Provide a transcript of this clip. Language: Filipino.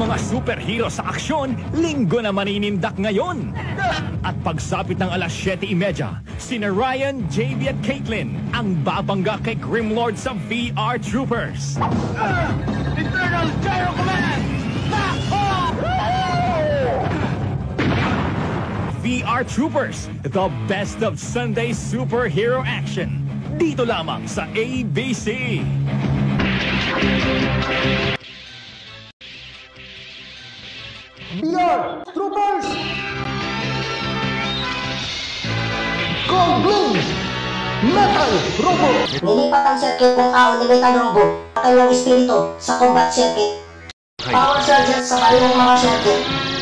mga superhero sa aksyon, linggo na maninindak ngayon. At pagsapit ng alas 7:30, sina Ryan, JB at Caitlin ang babangga kay Grimlord sa VR Troopers. Internal Gyro Command! VR Troopers, the best of Sunday superhero action. Dito lamang sa ABC. VR Troopers! Goblin! Metal Robot! Lilipat ang circuit ng tao ni Metal Robot at kanyang espiritu sa combat circuit. Power surges sa kanilang mga circuit.